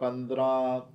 15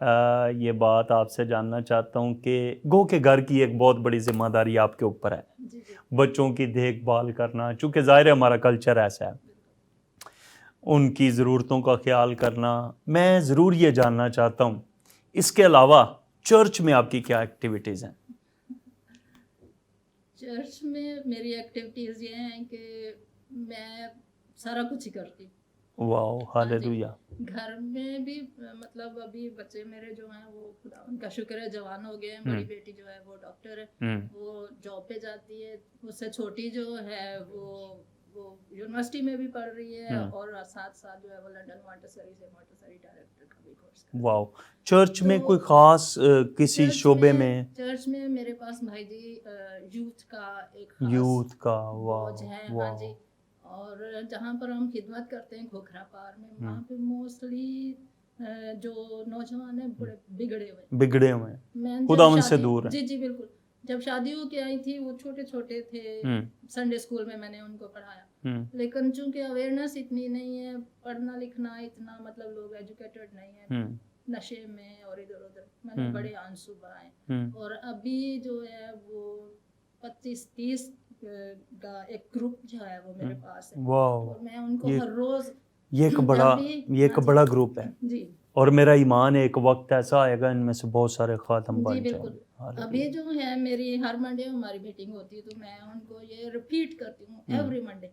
یہ بات آپ سے جاننا چاہتا ہوں کہ گو کہ گھر کی ایک بہت بڑی ذمہ داری آپ کے اوپر ہے، جی جی بچوں کی دیکھ بھال کرنا، چونکہ ظاہر ہے ہمارا کلچر ایسا ہے، ان کی ضرورتوں کا خیال کرنا۔ میں ضرور یہ جاننا چاہتا ہوں اس کے علاوہ چرچ میں آپ کی کیا ایکٹیویٹیز ہیں؟ چرچ میں میری ایکٹیویٹیز یہ ہیں کہ میں سارا کچھ ہی کرتی ہوں۔ واو ہاں جی، ہاللویہ۔ گھر میں بھی مطلب ابھی بچے میرے جو ہیں وہ خدا ان کا شکر ہے جوان ہو گئے ہیں، بڑی بیٹی جو ہے وہ ڈاکٹر ہے، وہ جاب پہ جاتی ہے، اس سے چھوٹی جو ہے وہ یونیورسٹی میں بھی پڑھ رہی ہے، اور ساتھ ساتھ جو ہے وہ لنڈن مونٹیسری سے مونٹیسری ڈائریکٹر کا بھی کورس کر رہی ہے۔ واو، چرچ میں کوئی خاص کسی شعبے میں؟ چرچ میں میرے پاس بھائی جی یوتھ کا ایک خاص یوتھ کا، واو فوج ہے، ہاں جی، اور جہاں پر ہم خدمت کرتے ہیں کھوکھرا پار میں، وہاں پہ موسٹلی جو نوجوان ہیں بڑے بگڑے ہوئے ہیں، میں خدا ان سے دور ہیں۔ جی جی بالکل، جب شادی ہو کے آئی تھی وہ چھوٹے چھوٹے تھے، سنڈے اسکول میں نے ان کو پڑھایا، لیکن چونکہ اویئرنیس اتنی نہیں ہے، پڑھنا لکھنا اتنا مطلب لوگ ایجوکیٹڈ نہیں ہیں، نشے میں اور ادھر ادھر، میں نے بڑے آنسو بہائے، اور ابھی جو ہے وہ 25-30 کا ایک گروپ جو ہے وہ میرے پاس ہے، اور میں ان کو ہر روز، یہ ایک بڑا گروپ ہے، جی، اور میرا ایمان ہے ایک وقت ایسا آئے گا ان میں سے بہت سارے خاتم بن جی جائیں گے۔ بالکل۔ ابھی جو ہے میری ہر منڈے ہماری میٹنگ ہوتی ہے، تو میں ان کو یہ ریپیٹ کرتی ہوں ایوری منڈے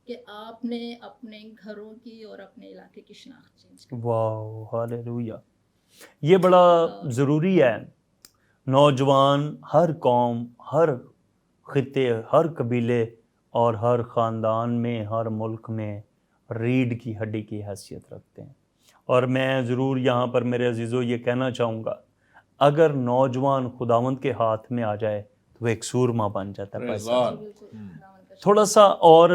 کہ آپ نے اپنے گھروں کی اور اپنے علاقے کی شناخت چینج کرنی۔ واو ہاللویہ، یہ بڑا ضروری ہے۔ نوجوان ہر قوم، ہر خطے، ہر قبیلے اور ہر خاندان میں، ہر ملک میں ریڑھ کی ہڈی کی حیثیت رکھتے ہیں، اور میں ضرور یہاں پر میرے عزیزو یہ کہنا چاہوں گا، اگر نوجوان خداوند کے ہاتھ میں آ جائے تو وہ ایک سورما بن جاتا ہے۔ بھائی صاحب تھوڑا سا اور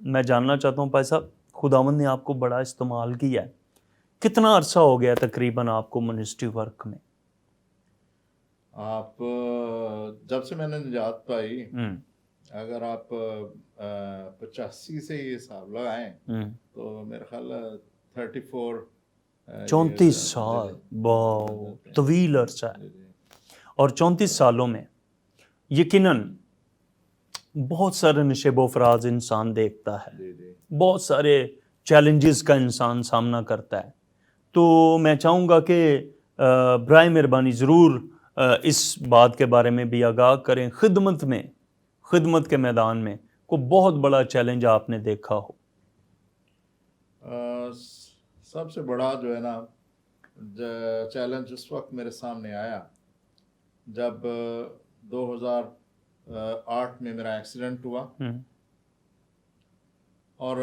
میں جاننا چاہتا ہوں، بھائی صاحب خداوند نے آپ کو بڑا استعمال کیا ہے، کتنا عرصہ ہو گیا تقریباً آپ کو منسٹری ورک میں؟ آپ جب سے میں نے نجات پائی، اگر آپ 85 سے یہ حساب لگائیں تو میرا خیال 34 سال، واو طویل عرصہ ہے، اور 34 سالوں میں یقیناً بہت سارے نشیب و فراز انسان دیکھتا ہے، بہت سارے چیلنجز کا انسان سامنا کرتا ہے، تو میں چاہوں گا کہ برائے مہربانی ضرور اس بات کے بارے میں بھی آگاہ کریں، خدمت کے میدان میں کوئی بہت بڑا چیلنج آپ نے دیکھا ہو؟ سب سے بڑا جو ہے نا چیلنج اس وقت میرے سامنے آیا جب 2008 میں میرا ایکسیڈنٹ ہوا، اور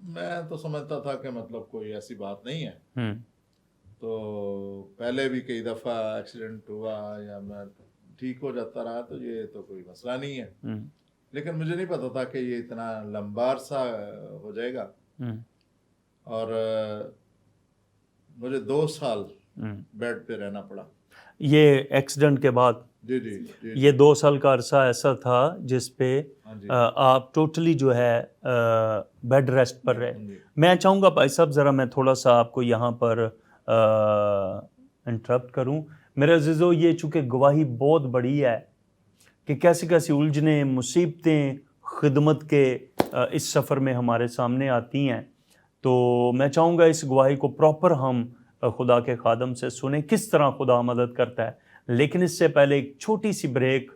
میں تو سمجھتا تھا کہ مطلب کوئی ایسی بات نہیں ہے، تو پہلے بھی کئی دفعہ ایکسیڈنٹ ہوا یا میں ٹھیک ہو جاتا رہا، تو یہ تو کوئی مسئلہ نہیں ہے، لیکن مجھے نہیں پتا تھا کہ یہ اتنا لمبا عرصہ ہو جائے گا، اور مجھے 2 سال بیڈ پہ رہنا پڑا۔ یہ ایکسیڈنٹ کے بعد؟ جی جی، یہ 2 سال کا عرصہ ایسا تھا جس پہ آپ ٹوٹلی جو ہے بیڈ ریسٹ پر رہے۔ میں چاہوں گا بھائی صاحب ذرا میں تھوڑا سا آپ کو یہاں پر انٹرپٹ کروں۔ میرے عزیزو، یہ چونکہ گواہی بہت بڑی ہے کہ کیسی کیسی الجھنیں، مصیبتیں خدمت کے اس سفر میں ہمارے سامنے آتی ہیں، تو میں چاہوں گا اس گواہی کو پراپر ہم خدا کے خادم سے سنیں، کس طرح خدا مدد کرتا ہے، لیکن اس سے پہلے ایک چھوٹی سی بریک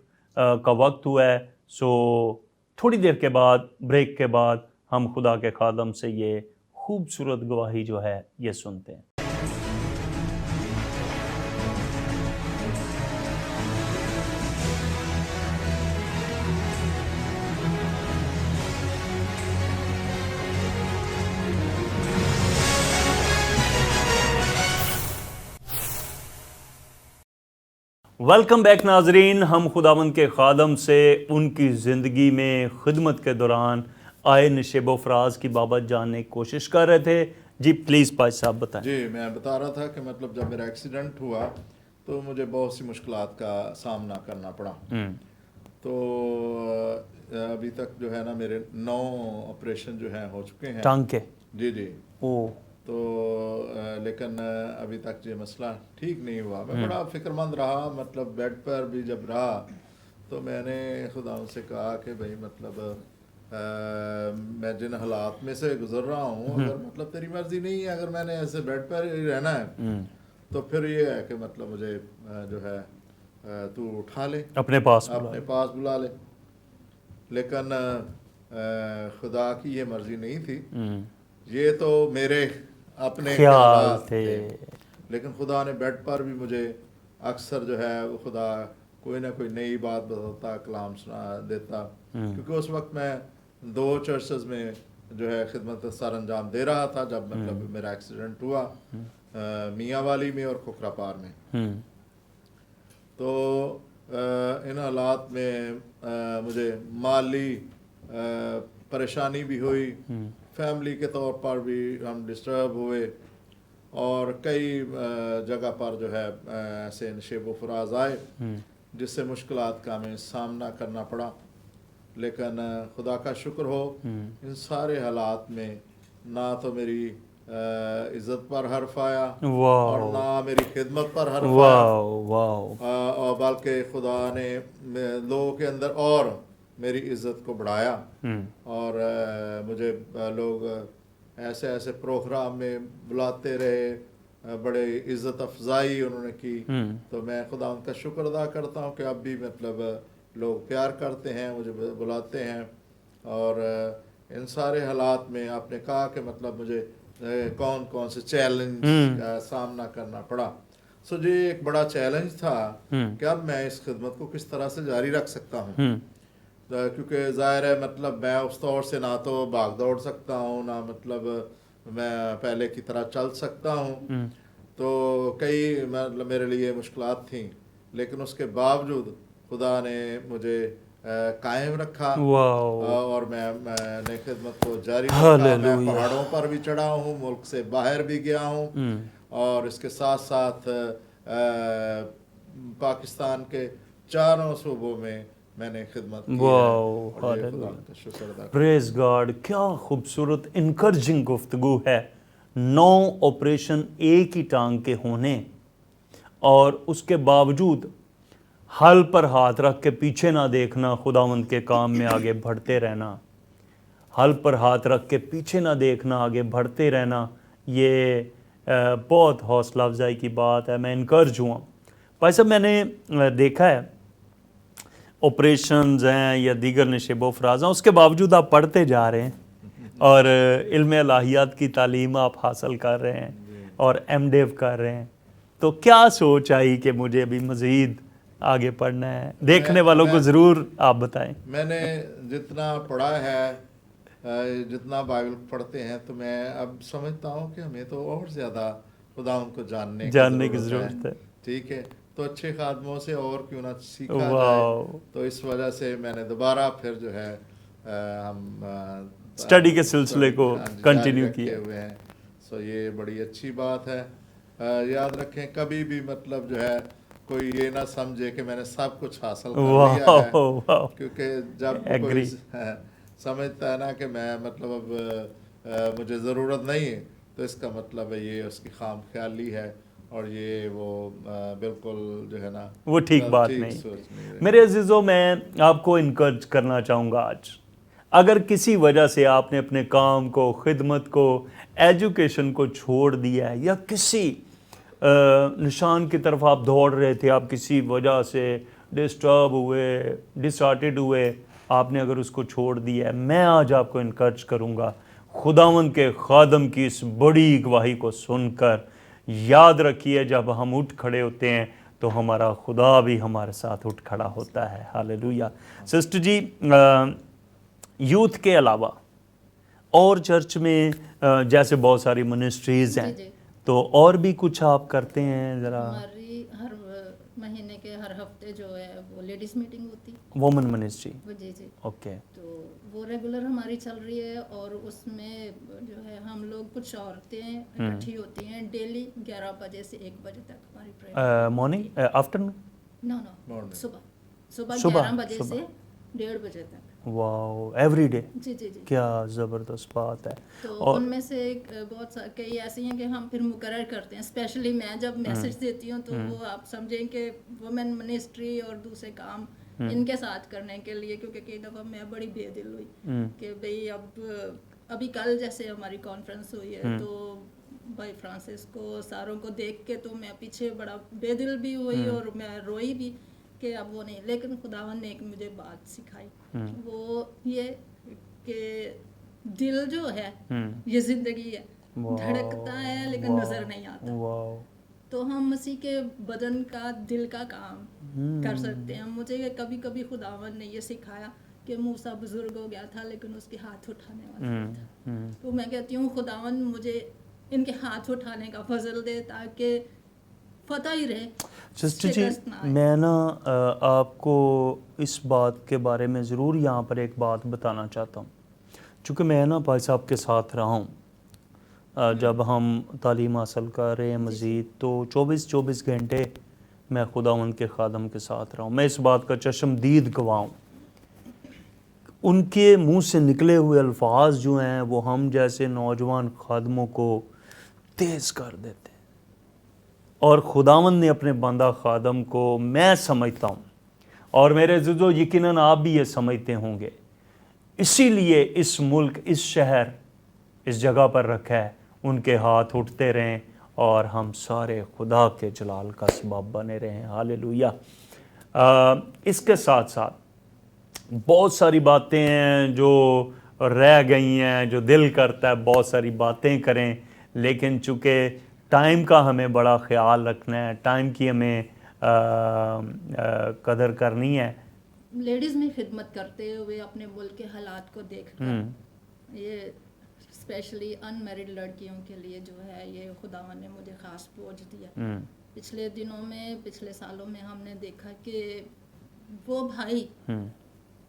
کا وقت ہوا ہے، سو تھوڑی دیر کے بعد، بریک کے بعد ہم خدا کے خادم سے یہ خوبصورت گواہی جو ہے یہ سنتے ہیں۔ ویلکم بیک ناظرین، ہم خداوند کے خادم سے ان کی زندگی میں خدمت کے دوران آئے نشیب و فراز کی بابت جاننے کی کوشش کر رہے تھے۔ جی پلیز بھائی صاحب بتائیں۔ جی میں بتا رہا تھا کہ مطلب جب میرا ایکسیڈنٹ ہوا تو مجھے بہت سی مشکلات کا سامنا کرنا پڑا، تو ابھی تک جو ہے نا میرے 9 آپریشن جو ہیں ہو چکے ہیں۔ ٹانگ کے؟ جی جی، تو لیکن ابھی تک یہ مسئلہ ٹھیک نہیں ہوا. میں بڑا فکر مند رہا, مطلب بیڈ پر بھی جب رہا تو میں نے خدا ان سے کہا کہ بھائی مطلب میں جن حالات میں سے گزر رہا ہوں, اگر مطلب تیری مرضی نہیں ہے, اگر میں نے ایسے بیڈ پر ہی رہنا ہے تو پھر یہ ہے کہ مطلب مجھے جو ہے تو اٹھا لے, اپنے پاس بلا لے. لیکن خدا کی یہ مرضی نہیں تھی, یہ تو میرے اپنے خیالات تھے. لیکن خدا نے بیڈ پر بھی مجھے اکثر جو ہے وہ خدا کوئی نہ کوئی نئی بات بتاتا, کلام سنا دیتا, کیونکہ اس وقت میں 2 چرچز میں جو ہے خدمت سر انجام دے رہا تھا جب مطلب میرا ایکسیڈنٹ ہوا, میاں والی میں اور کھکرا پار میں. تو ان حالات میں مجھے مالی پریشانی بھی ہوئی, فیملی کے طور پر بھی ہم ڈسٹرب ہوئے, اور کئی جگہ پر جو ہے ایسے نشیب و فراز آئے جس سے مشکلات کا ہمیں سامنا کرنا پڑا. لیکن خدا کا شکر ہو ان سارے حالات میں نہ تو میری عزت پر حرف آیا اور نہ میری خدمت پر حرف آیا, اور بلکہ خدا نے لوگوں کے اندر اور میری عزت کو بڑھایا. اور مجھے لوگ ایسے ایسے پروگرام میں بلاتے رہے, بڑے عزت افزائی انہوں نے کی. تو میں خدا ان کا شکر ادا کرتا ہوں کہ اب بھی مطلب لوگ پیار کرتے ہیں, مجھے بلاتے ہیں. اور ان سارے حالات میں آپ نے کہا کہ مطلب مجھے کون کون سے چیلنج کا سامنا کرنا پڑا. جی ایک بڑا چیلنج تھا کہ اب میں اس خدمت کو کس طرح سے جاری رکھ سکتا ہوں, کیونکہ ظاہر ہے مطلب میں اس طور سے نہ تو بھاگ دوڑ سکتا ہوں, نہ مطلب میں پہلے کی طرح چل سکتا ہوں. تو کئی مطلب میرے لیے مشکلات تھیں, لیکن اس کے باوجود خدا نے مجھے قائم رکھا, اور میں نے خدمت کو جاری رکھا. میں پہاڑوں پر بھی چڑھا ہوں, ملک سے باہر بھی گیا ہوں, اور اس کے ساتھ ساتھ پاکستان کے 4 صوبوں میں میں نے خدمت کی ہے. پریز گاڈ, کیا خوبصورت انکرجنگ گفتگو ہے. 9 آپریشن ایک ہی ٹانگ کے ہونے, اور اس کے باوجود حل پر ہاتھ رکھ کے پیچھے نہ دیکھنا, خداوند کے کام میں آگے بڑھتے رہنا. حل پر ہاتھ رکھ کے پیچھے نہ دیکھنا, آگے بڑھتے رہنا, یہ بہت حوصلہ افزائی کی بات ہے. میں انکرج ہوا. بھائی صاحب, میں نے دیکھا ہے آپریشنز ہیں یا دیگر نشیب و فراز ہیں, اس کے باوجود آپ پڑھتے جا رہے ہیں, اور علم الہیات کی تعلیم آپ حاصل کر رہے ہیں, اور ایم ڈیو کر رہے ہیں. تو کیا سوچ آئی کہ مجھے ابھی مزید آگے پڑھنا ہے؟ دیکھنے والوں کو ضرور آپ بتائیں. میں نے جتنا پڑھا ہے, جتنا بائبل پڑھتے ہیں, تو میں اب سمجھتا ہوں کہ ہمیں تو اور زیادہ خدا ان کو جاننے کی ضرورت ہے. ٹھیک ہے, تو اچھے خادموں سے اور کیوں نہ سیکھا جائے. تو اس وجہ سے میں نے دوبارہ پھر جو ہے ہم اسٹڈی کے سلسلے کو کنٹینیو کیا ہوئے ہیں. یہ بڑی اچھی بات ہے. یاد رکھیں کبھی بھی مطلب جو ہے کوئی یہ نہ سمجھے کہ میں نے سب کچھ حاصل کر لیا ہے, کیونکہ جب کوئی سمجھتا ہے نا کہ میں مطلب اب مجھے ضرورت نہیں ہے, تو اس کا مطلب ہے یہ اس کی خام خیالی ہے, اور یہ وہ بالکل جو ہے نا وہ ٹھیک بات نہیں. میرے عزیزوں, میں آپ کو انکرج کرنا چاہوں گا آج. اگر کسی وجہ سے آپ نے اپنے کام کو, خدمت کو, ایجوکیشن کو چھوڑ دیا ہے, یا کسی نشان کی طرف آپ دوڑ رہے تھے, آپ کسی وجہ سے ڈسٹرب ہوئے, ڈسہارٹیڈ ہوئے, آپ نے اگر اس کو چھوڑ دیا ہے, میں آج آپ کو انکرج کروں گا. خداوند کے خادم کی اس بڑی گواہی کو سن کر یاد رکھیے, جب ہم اٹھ کھڑے ہوتے ہیں تو ہمارا خدا بھی ہمارے ساتھ اٹھ کھڑا ہوتا ہے. ہاللیلویہ. سسٹر جی, یوتھ کے علاوہ اور چرچ میں جیسے بہت ساری منسٹریز ہیں, تو اور بھی کچھ آپ کرتے ہیں ذرا؟ ہماری ہر مہینے کے ہر ہفتے جو ہے وہ لیڈیز میٹنگ ہوتی, وومن منسٹری. جی جی, اوکے. تو وہ ریگولر ہماری چل رہی ہے, اور اس میں جو ہے ہم لوگ کچھ عورتیں اکٹھی ہوتی ہیں ڈیلی 11 بجے سے 1 بجے تک ہماری پریئر. Morning, afternoon? نو, صبح 11 بجے سے 1:30 بجے تک. واو ایوری ڈے. جی جی جی. کیا زبردست بات ہے. تو ان میں سے بہت کئی ایسی ہیں کہ ہم پھر مقرر کرتے ہیں. اسپیشلی میں جب میسج دیتی ہوں تو وہ آپ سمجھیں کہ وومن منسٹری اور دوسرے کام ان کے ساتھ کرنے کے لیے, کیونکہ کئی دفعہ میں بڑی بے دل ہوئی کہ بھئی ابھی کل جیسے ہماری کانفرنس ہوئی ہے تو بھائی فرانسس کو ساروں کو دیکھ کے تو میں پیچھے بڑا بے دل بھی ہوئی اور میں روئی بھی کہ اب وہ نہیں. لیکن خداوند نے ایک مجھے بات سکھائی, وہ یہ کہ دل جو ہے یہ زندگی ہے, دھڑکتا ہے لیکن نظر نہیں آتا. تو ہم مسیح کے بدن کا دل کا کام کر سکتے ہیں. مجھے کبھی کبھی خداوند نے یہ سکھایا کہ موسیٰ بزرگ ہو گیا تھا لیکن اس کے ہاتھ اٹھانے والا نہیں تھا. تو میں کہتی ہوں خداوند مجھے ان کے ہاتھ اٹھانے کا فضل دے تاکہ فتح ہی رہے. سسٹر جی میں نا آپ کو اس بات کے بارے میں ضرور یہاں پر ایک بات بتانا چاہتا ہوں. چونکہ میں نا بھائی صاحب کے ساتھ رہا ہوں جب ہم تعلیم حاصل کر رہے ہیں مزید, تو 24 گھنٹے میں خداوند کے خادم کے ساتھ رہا ہوں. میں اس بات کا چشمدید گواہ ہوں. ان کے منہ سے نکلے ہوئے الفاظ جو ہیں وہ ہم جیسے نوجوان خادموں کو تیز کر دیتے ہیں. اور خداوند نے اپنے بندہ خادم کو, میں سمجھتا ہوں اور میرے عزیزو یقیناً آپ بھی یہ سمجھتے ہوں گے, اسی لیے اس ملک, اس شہر, اس جگہ پر رکھا ہے ان کے ہاتھ اٹھتے رہیں اور ہم سارے خدا کے جلال کا سبب بنے رہیں. ہالیلویا. اس کے ساتھ ساتھ بہت ساری باتیں ہیں جو رہ گئی ہیں, جو دل کرتا ہے بہت ساری باتیں کریں, لیکن چونکہ ٹائم کا ہمیں بڑا خیال رکھنا ہے, ٹائم کی ہمیں قدر کرنی ہے. لیڈیز میں خدمت کرتے ہوئے اپنے ملک کے حالات کو دیکھ کر, یہ اسپیشلی ان میرڈ لڑکیوں کے لیے جو ہے یہ خداوند نے مجھے خاص بوجھ دیا. پچھلے دنوں میں, پچھلے سالوں میں ہم نے دیکھا کہ وہ بھائی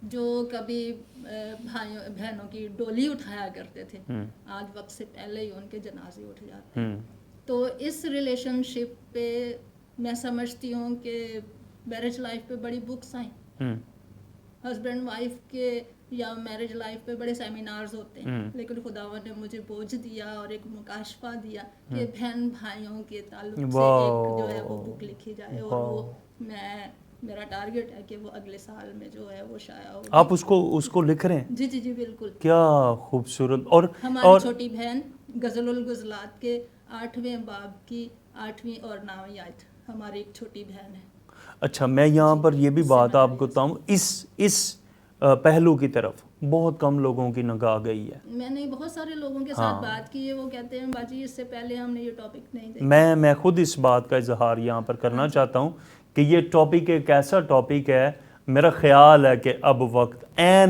جو کبھی بھائیوں بہنوں کی ڈولی اٹھایا کرتے تھے, آج وقت سے پہلے ہی ان کے جنازے اٹھ جاتے ہیں. تو اس ریلیشن شپ پہ میں سمجھتی ہوں کہ میرج لائف پہ بڑی بکس آئیں, ہسبینڈ وائف کے یا میرج لائف پہ بڑے سیمینارز ہوتے ہیں, لیکن خداوند نے مجھے بوجھ دیا اور ایک مکاشفہ دیا کہ بہن بھائیوں کے تعلق سے ایک جو ہے وہ بک لکھی جائے. اور وہ میرا ٹارگٹ ہے کہ وہ اگلے سال میں جو ہے وہ شائع ہوگی. آپ اس کو لکھ رہے ہیں؟ جی جی جی بالکل. کیا خوبصورت. اور ہماری چھوٹی بہن غزل الغزلات کے 8ویں باب کی 8ویں اور 9ویں آیت ہماری ایک چھوٹی بہن ہے. اچھا, میں یہاں پر یہ بھی بات آپ کو بتاؤں, اس پہلو کی طرف بہت کم لوگوں کی نگاہ گئی ہے. میں نے بہت سارے لوگوں کے ساتھ بات کی ہے, وہ کہتے ہیں باجی اس سے پہلے ہم نے یہ ٹاپک نہیں دیکھا. میں خود اس بات کا اظہار یہاں پر کرنا چاہتا ہوں کہ یہ ٹاپک ایک ایسا ٹاپک ہے, میرا خیال ہے کہ اب وقت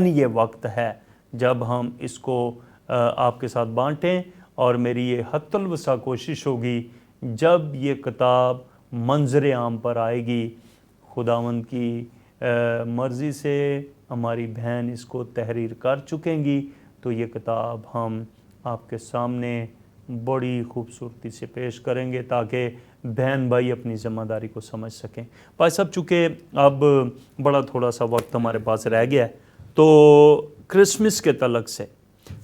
یہ وقت ہے جب ہم اس کو آپ کے ساتھ بانٹیں. اور میری یہ حتی الوسع کوشش ہوگی جب یہ کتاب منظر عام پر آئے گی, خداوند کی مرضی سے ہماری بہن اس کو تحریر کر چکیں گی, تو یہ کتاب ہم آپ کے سامنے بڑی خوبصورتی سے پیش کریں گے تاکہ بہن بھائی اپنی ذمہ داری کو سمجھ سکیں. بھائی صاحب چونکہ اب بڑا تھوڑا سا وقت ہمارے پاس رہ گیا ہے, تو کرسمس کے تعلق سے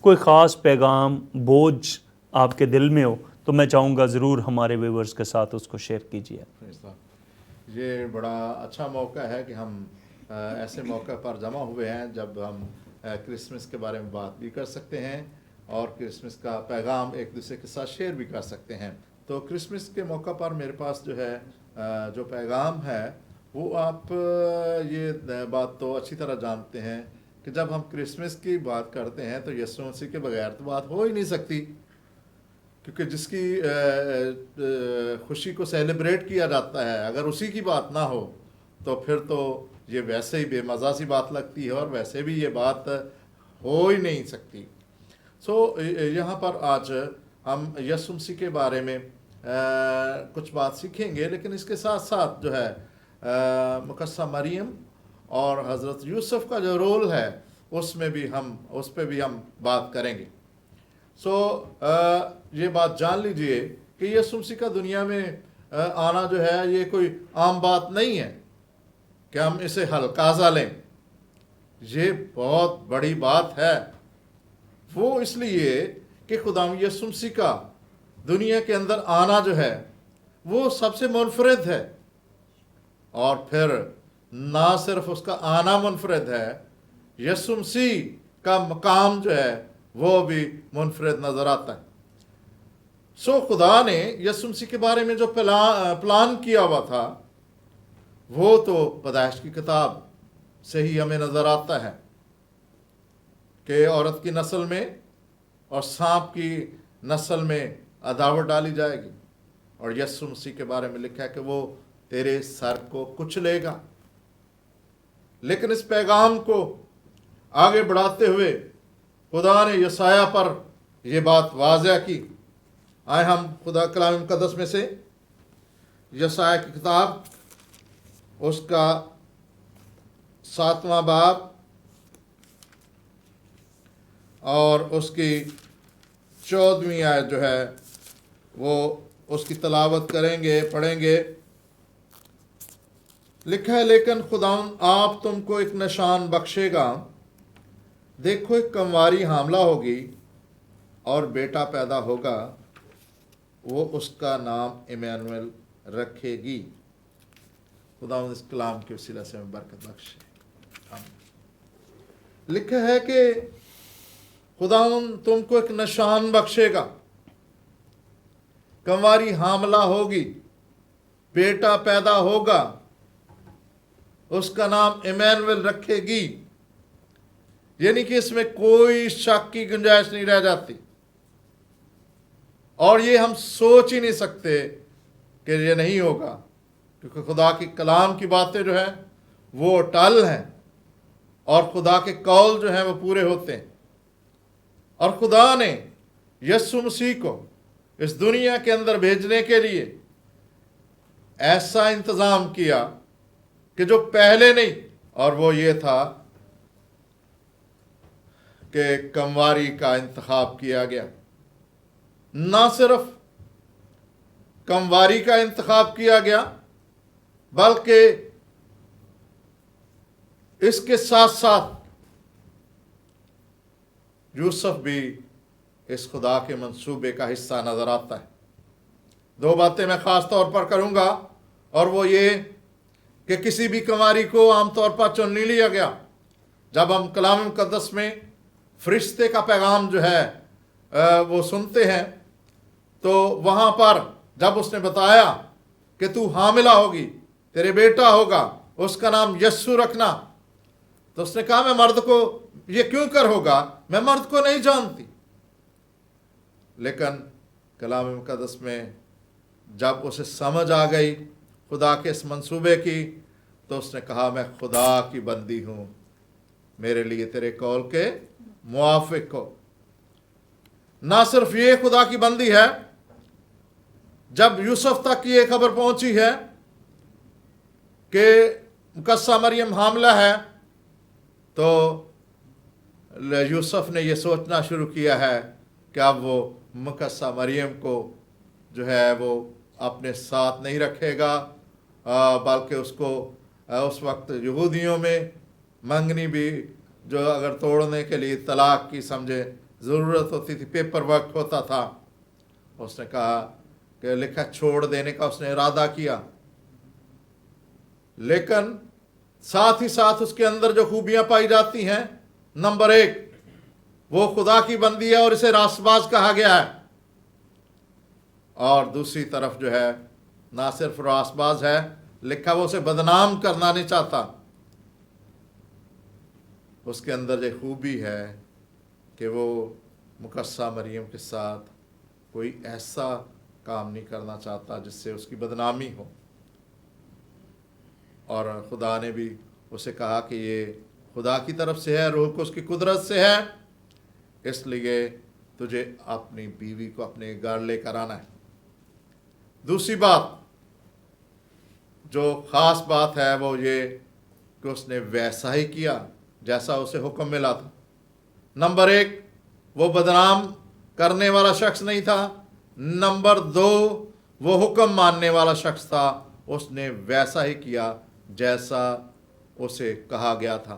کوئی خاص پیغام, بوجھ آپ کے دل میں ہو تو میں چاہوں گا ضرور ہمارے ویورز کے ساتھ اس کو شیئر کیجیے. یہ بڑا اچھا موقع ہے کہ ہم ایسے موقع پر جمع ہوئے ہیں جب ہم کرسمس کے بارے میں بات بھی کر سکتے ہیں اور کرسمس کا پیغام ایک دوسرے کے ساتھ شیئر بھی کر سکتے ہیں. تو کرسمس کے موقع پر میرے پاس جو ہے جو پیغام ہے وہ آپ یہ بات تو اچھی طرح جانتے ہیں کہ جب ہم کرسمس کی بات کرتے ہیں تو یسوع مسیح کے بغیر تو بات ہو ہی نہیں سکتی, کیونکہ جس کی خوشی کو سیلیبریٹ کیا جاتا ہے اگر اسی کی بات نہ ہو تو پھر تو یہ ویسے ہی بے مزہ سی بات لگتی ہے اور ویسے بھی یہ بات ہو ہی نہیں سکتی. یہاں پر آج ہم یسوع مسیح کے بارے میں کچھ بات سیکھیں گے, لیکن اس کے ساتھ ساتھ جو ہے مقدسہ مریم اور حضرت یوسف کا جو رول ہے اس پہ بھی ہم بات کریں گے. یہ بات جان لیجئے کہ یسوع مسیح کا دنیا میں آنا جو ہے یہ کوئی عام بات نہیں ہے کہ ہم اسے ہلکازہ لیں. یہ بہت بڑی بات ہے. وہ اس لیے کہ خدا یسوع مسیح کا دنیا کے اندر آنا جو ہے وہ سب سے منفرد ہے. اور پھر نہ صرف اس کا آنا منفرد ہے، یسوع مسیح کا مقام جو ہے وہ بھی منفرد نظر آتا ہے. سو خدا نے یسوع مسیح کے بارے میں جو پلان کیا ہوا تھا وہ تو پیدائش کی کتاب سے ہی ہمیں نظر آتا ہے کہ عورت کی نسل میں اور سانپ کی نسل میں عداوت ڈالی جائے گی، اور یسوع مسیح کے بارے میں لکھا ہے کہ وہ تیرے سر کو کچلے گا. لیکن اس پیغام کو آگے بڑھاتے ہوئے خدا نے یسایہ پر یہ بات واضح کی. آئے ہم خدا کلام مقدس میں سے یسایہ کی کتاب اس کا 7واں باب اور اس کی 14ویں آیت جو ہے وہ اس کی تلاوت کریں گے، پڑھیں گے. لکھا ہے، لیکن خداوند آپ تم کو ایک نشان بخشے گا، دیکھو ایک کنواری حاملہ ہوگی اور بیٹا پیدا ہوگا، وہ اس کا نام ایمانویل رکھے گی. خداوند اس کلام کے وسیلہ سے ہمیں برکت بخشے. لکھا ہے کہ خداوند تم کو ایک نشان بخشے گا، کنواری حاملہ ہوگی، بیٹا پیدا ہوگا، اس کا نام ایمانویل رکھے گی. یعنی کہ اس میں کوئی شک کی گنجائش نہیں رہ جاتی، اور یہ ہم سوچ ہی نہیں سکتے کہ یہ نہیں ہوگا، کیونکہ خدا کی کلام کی باتیں جو ہیں وہ اٹل ہیں، اور خدا کے قول جو ہیں وہ پورے ہوتے ہیں. اور خدا نے یسوع مسیح کو اس دنیا کے اندر بھیجنے کے لیے ایسا انتظام کیا کہ جو پہلے نہیں، اور وہ یہ تھا کہ کنواری کا انتخاب کیا گیا. نہ صرف کنواری کا انتخاب کیا گیا بلکہ اس کے ساتھ ساتھ یوسف بھی اس خدا کے منصوبے کا حصہ نظر آتا ہے. 2 باتیں میں خاص طور پر کروں گا، اور وہ یہ کہ کسی بھی کنواری کو عام طور پر چن نہیں لیا گیا. جب ہم کلام مقدس میں فرشتے کا پیغام جو ہے وہ سنتے ہیں تو وہاں پر جب اس نے بتایا کہ تو حاملہ ہوگی، تیرے بیٹا ہوگا، اس کا نام یسوع رکھنا، تو اس نے کہا میں مرد کو یہ کیوں کر ہوگا، میں مرد کو نہیں جانتی. لیکن کلام مقدس میں جب اسے سمجھ آ گئی خدا کے اس منصوبے کی، تو اس نے کہا میں خدا کی بندی ہوں، میرے لیے تیرے قول کے موافق ہو. نہ صرف یہ خدا کی بندی ہے، جب یوسف تک یہ خبر پہنچی ہے کہ مقدسہ مریم حاملہ ہے، تو یوسف نے یہ سوچنا شروع کیا ہے کہ اب وہ مقدسہ مریم کو جو ہے وہ اپنے ساتھ نہیں رکھے گا، بلکہ اس کو اس وقت یہودیوں میں منگنی بھی جو اگر توڑنے کے لیے طلاق کی سمجھے ضرورت ہوتی تھی، پیپر ورک ہوتا تھا، اس نے کہا کہ لکھا چھوڑ دینے کا اس نے ارادہ کیا. لیکن ساتھ ہی ساتھ اس کے اندر جو خوبیاں پائی جاتی ہیں، نمبر 1 وہ خدا کی بندی ہے اور اسے راست باز کہا گیا ہے، اور دوسری طرف جو ہے نہ صرف راست باز ہے، لکھا وہ اسے بدنام کرنا نہیں چاہتا. اس کے اندر یہ خوبی ہے کہ وہ مقدسہ مریم کے ساتھ کوئی ایسا کام نہیں کرنا چاہتا جس سے اس کی بدنامی ہو. اور خدا نے بھی اسے کہا کہ یہ خدا کی طرف سے ہے، روح کو اس کی قدرت سے ہے، اس لیے تجھے اپنی بیوی کو اپنے گھر لے کر آنا ہے. دوسری بات جو خاص بات ہے وہ یہ کہ اس نے ویسا ہی کیا جیسا اسے حکم ملا تھا. نمبر 1 وہ بدنام کرنے والا شخص نہیں تھا. نمبر 2 وہ حکم ماننے والا شخص تھا، اس نے ویسا ہی کیا جیسا اسے کہا گیا تھا.